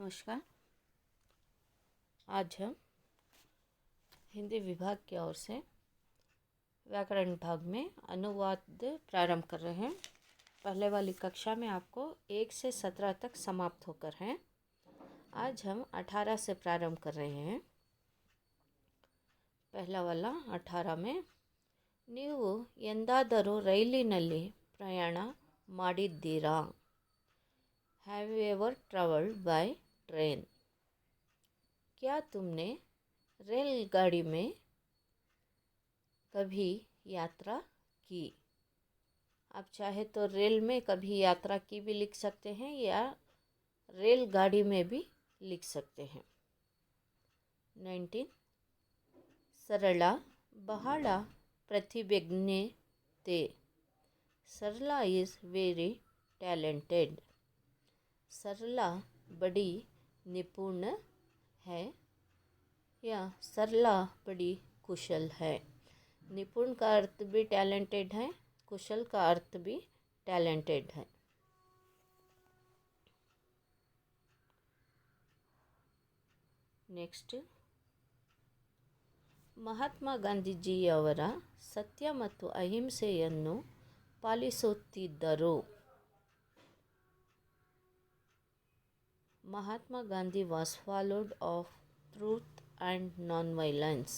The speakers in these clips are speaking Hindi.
नमस्कार। आज हम हिंदी विभाग की ओर से व्याकरण विभाग में अनुवाद प्रारंभ कर रहे हैं। पहले वाली कक्षा में आपको 1 से 17 तक समाप्त होकर हैं। आज हम 18 से प्रारंभ कर रहे हैं। पहला वाला 18 में ನೀವು ಎಂದಾದರೂ ರೈಲಿನಲ್ಲಿ ಪ್ರಯಾಣ ಮಾಡಿದ್ದೀರಾ? Have you ever travelled by train? क्या तुमने रेलगाड़ी में कभी यात्रा की? आप चाहे तो रेल में कभी यात्रा की भी लिख सकते हैं या रेलगाड़ी में भी लिख सकते हैं। 19 सरला बहಳ प्रतिभज्ञते। सरला इज़ वेरी टैलेंटेड। सरला बड़ी निपुण है या सरला बड़ी कुशल है। निपुण का अर्थ भी टैलेंटेड है, कुशल का अर्थ भी टैलेंटेड है। नेक्स्ट, ಮಹಾತ್ಮ ಗಾಂಧೀಜಿಯವರ ಸತ್ಯ ಮತ್ತು ಅಹಿಂಸೆಯನ್ನು ಪಾಲಿಸುತ್ತಿದ್ದರು. Mahatma Gandhi was followed of truth and non-violence.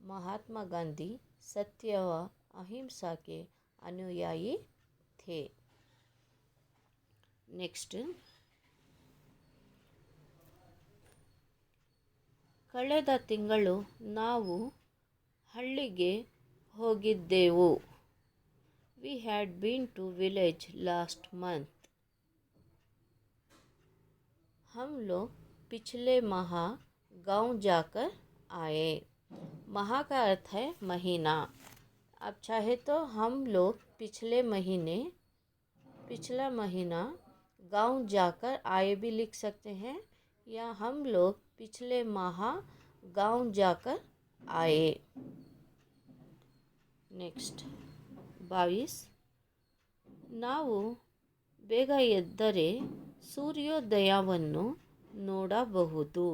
Mahatma Gandhi सत्य व अहिंसा के अनुयायी थे। नेक्स्ट, ಕಳೆದ ತಿಂಗಳು ನಾವು ಹಳ್ಳಿಗೆ ಹೋಗಿದ್ದೆವು. We had been to village last month. हम लोग पिछले माह गांव जाकर आए। माह का अर्थ है महीना। अब चाहे तो हम लोग पिछला महीना गांव जाकर आए भी लिख सकते हैं या हम लोग पिछले माह गांव जाकर आए। नेक्स्ट 22 ನಾವು ಬೇಗ ಎದ್ದರೆ ಸೂರ್ಯೋದಯವನ್ನು ನೋಡಬಹುದು.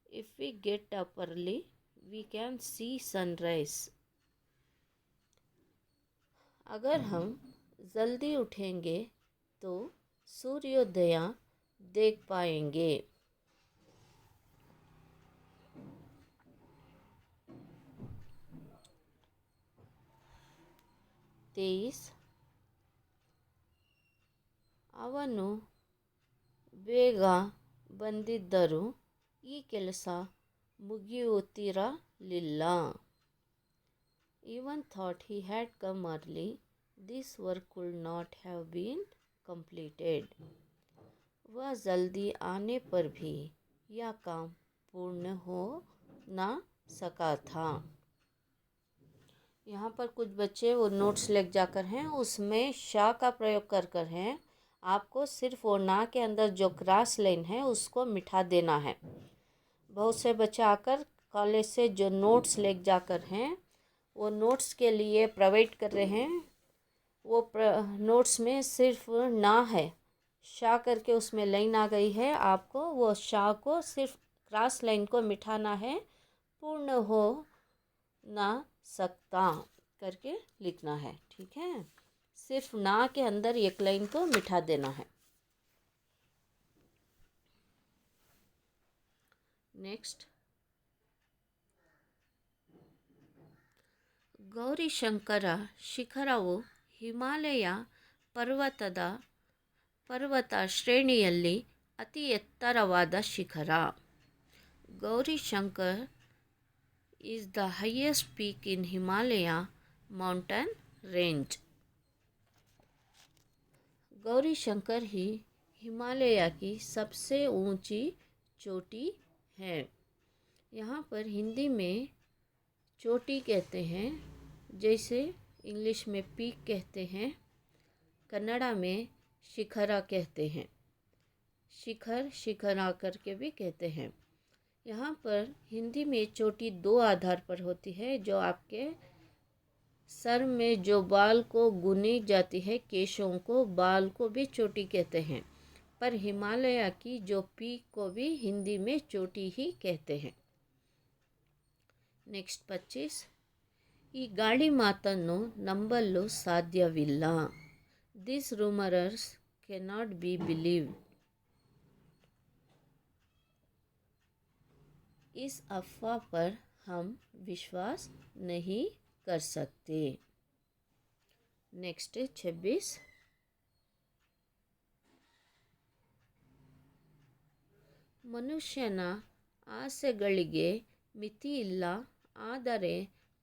If we get up early, we can see sunrise. अगर हम जल्दी उठेंगे तो सूर्योदय देख पाएंगे. 23 ಅವನು ಬೇಗ ಬಂದಿದ್ದರೂ ಈ ಕೆಲಸ ಮುಗಿಯುತ್ತಿರಲಿಲ್ಲ. Even thought he had come early, this work could not have been completed. वह जल्दी आने पर भी यह काम पूर्ण हो ना सका था. यहाँ पर कुछ बच्चे वो नोट्स लेकर जाकर हैं, उसमें शाह का प्रयोग कर हैं। आपको सिर्फ वो ना के अंदर जो क्रॉस लाइन है उसको मिटा देना है। बहुत से बच्चे आकर कॉलेज से जो नोट्स लेकर जाकर हैं वो नोट्स के लिए प्रोवाइड कर रहे हैं। वो नोट्स में सिर्फ ना है, शाह करके उसमें लाइन आ गई है। आपको वो शाह को सिर्फ क्रॉस लाइन को मिटाना है। पूर्ण हो ना सकता करके लिखना है, ठीक है। सिर्फ ना के अंदर एक लाइन को मिटा देना है। नेक्स्ट, ಗೌರಿಶಂಕರ ಶಿಖರವು ಹಿಮಾಲಯ ಪರ್ವತ ಶ್ರೇಣಿಯಲ್ಲಿ ಅತಿ ಎತ್ತರವಾದ ಶಿಖರ. Gowrishankar is the highest peak in Himalaya mountain range. Gauri Shankar ही हिमालय की सबसे ऊंची चोटी है। यहाँ पर हिंदी में चोटी कहते हैं, जैसे इंग्लिश में पीक कहते हैं, कन्नड़ा में शिखरा कहते हैं, शिखरा करके भी कहते हैं। यहाँ पर हिंदी में चोटी दो आधार पर होती है। जो आपके सर में जो बाल को गुनी जाती है, केशों को, बाल को भी चोटी कहते हैं। पर हिमालय की जो पीक को भी हिंदी में चोटी ही कहते हैं। नेक्स्ट 25, ಈ ಗಾಳಿ ಮಾತನ್ನು ನಂಬಲು ಸಾಧ್ಯವಿಲ್ಲ. These rumors cannot be believed. इस अफवाह पर हम विश्वास नहीं कर सकते. नेक्स्ट 26, ಮನುಷ್ಯನ ಆಸೆಗಳಿಗೆ ಮಿತಿಯಿಲ್ಲ, ಆದರೆ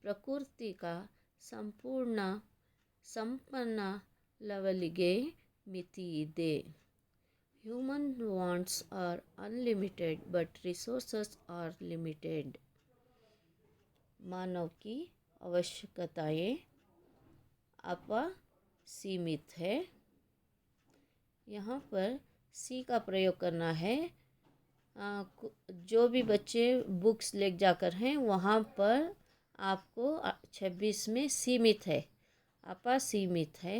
ಪ್ರಕೃತಿಕ ಸಂಪೂರ್ಣ ಸಂಪನ್ನಲವಲಿಗೆ ಮಿತಿಯಿದೆ. Human wants are unlimited but resources are limited. मानव की आवश्यकताएं असीमित है. यहाँ पर सी का प्रयोग करना है. जो भी बच्चे बुक्स ले जाकर हैं वहाँ पर आपको 26 में सीमित है, असीमित है,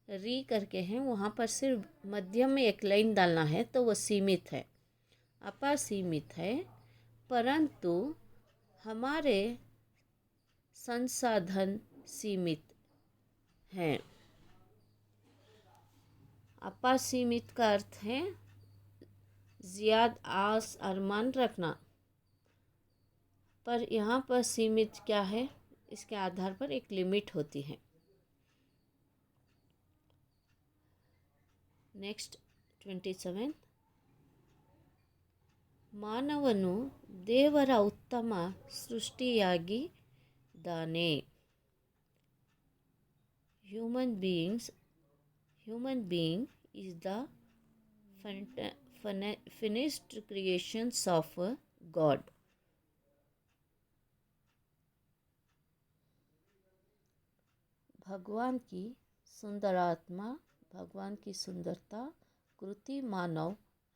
री करके हैं, वहाँ पर सिर्फ मध्यम में एक लाइन डालना है तो वो सीमित है, असीमित है, परंतु हमारे संसाधन सीमित हैं. असीमित का अर्थ है ज़्यादा आस अरमान रखना, पर यहाँ पर सीमित क्या है, इसके आधार पर एक लिमिट होती है. नेक्स्ट 27, ಮಾನವನು ದೇವರ ಉತ್ತಮ ಸೃಷ್ಟಿಯಾಗಿದ್ದಾನೆ. Human being is the finished creations of God. भगवान की सुंदर आत्मा, भगवान की सुंदरता कृति मानव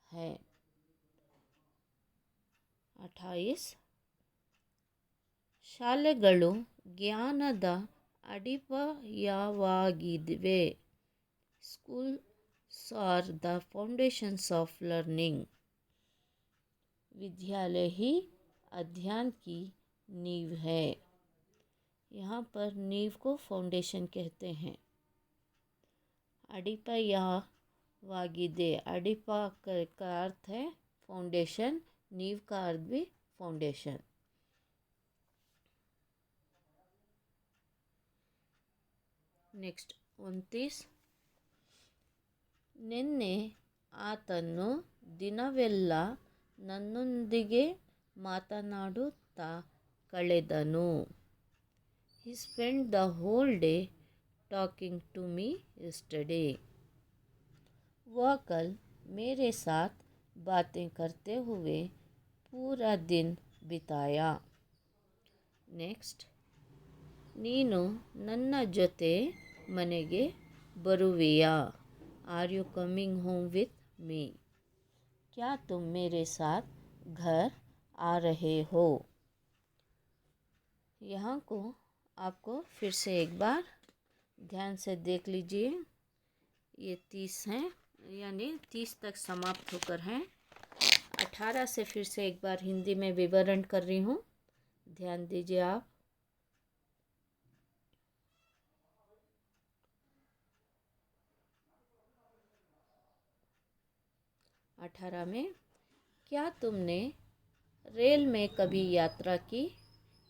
है. 28, ಶಾಲೆಗಳು ಜ್ಞಾನದ ಅಡಿಪಾಯವಾಗಿವೆ. Schools are the foundations of learning. विद्यालय ही अध्ययन की नींव है. यहाँ पर नींव को फाउंडेशन कहते हैं. अडिपायवागिदे, अडिपा का अर्थ है फाउंडेशन, नींव का अर्थ भी फाउंडेशन. नेक्स्ट 29, ನಿನ್ನೆ ಆತನು ದಿನವೆಲ್ಲ ನನ್ನೊಂದಿಗೆ ಮಾತನಾಡುತ್ತಾ ಕಳೆದನು. He spent the whole day talking to me yesterday. वह कल मेरे साथ बातें करते हुए पूरा दिन बिताया. नेक्स्ट, ನೀನು ನನ್ನ ಜೊತೆ ಮನೆಗೆ ಬರುವೆಯಾ? Are you coming home with me? क्या तुम मेरे साथ घर आ रहे हो? यहाँ को आपको फिर से एक बार ध्यान से देख लीजिए. ये 30 हैं, यानी 30 तक समाप्त होकर हैं. 18 से फिर से एक बार हिंदी में विवरण कर रही हूँ, ध्यान दीजिए आप. 18 में, क्या तुमने रेल में कभी यात्रा की?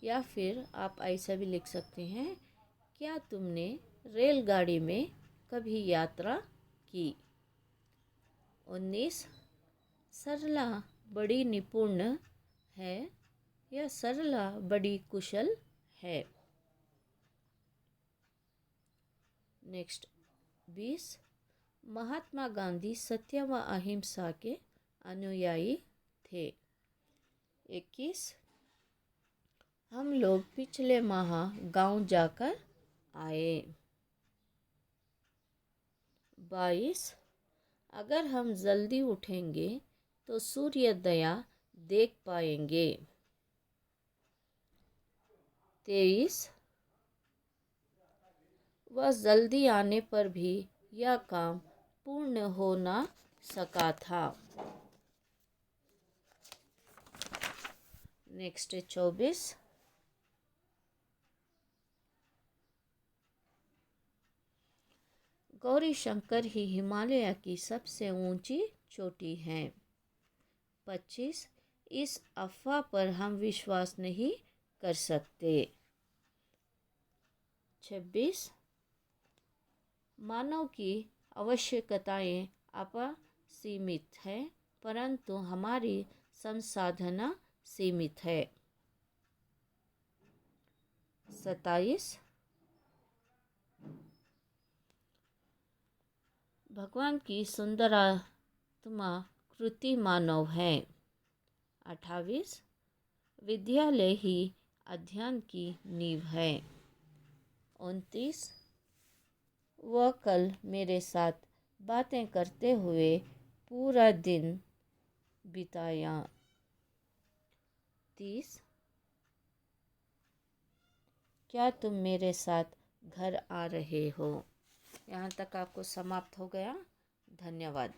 या फिर आप ऐसा भी लिख सकते हैं, क्या तुमने रेलगाड़ी में कभी यात्रा की? 19, सरला बड़ी निपुण है या सरला बड़ी कुशल है? नेक्स्ट 20, महात्मा गांधी सत्य व अहिंसा के अनुयायी थे. 21, हम लोग पिछले माह गांव जाकर आए. 22, अगर हम जल्दी उठेंगे तो सूर्योदय देख पाएंगे. 23, वह जल्दी आने पर भी यह काम पूर्ण हो न सका था। नेक्स्ट 24। गौरी शंकर ही हिमालय की सबसे ऊंची चोटी है। 25। इस अफवाह पर हम विश्वास नहीं कर सकते। 26। मानव की आवश्यकताएं असीमित है, परंतु हमारी संसाधना सीमित है। 27। भगवान की सुंदरात्मा कृति मानव है। 28। विद्यालय ही अध्ययन की नींव है। 29। वह कल मेरे साथ बातें करते हुए पूरा दिन बिताया। 30। क्या तुम मेरे साथ घर आ रहे हो? यहाँ तक आपको समाप्त हो गया। धन्यवाद।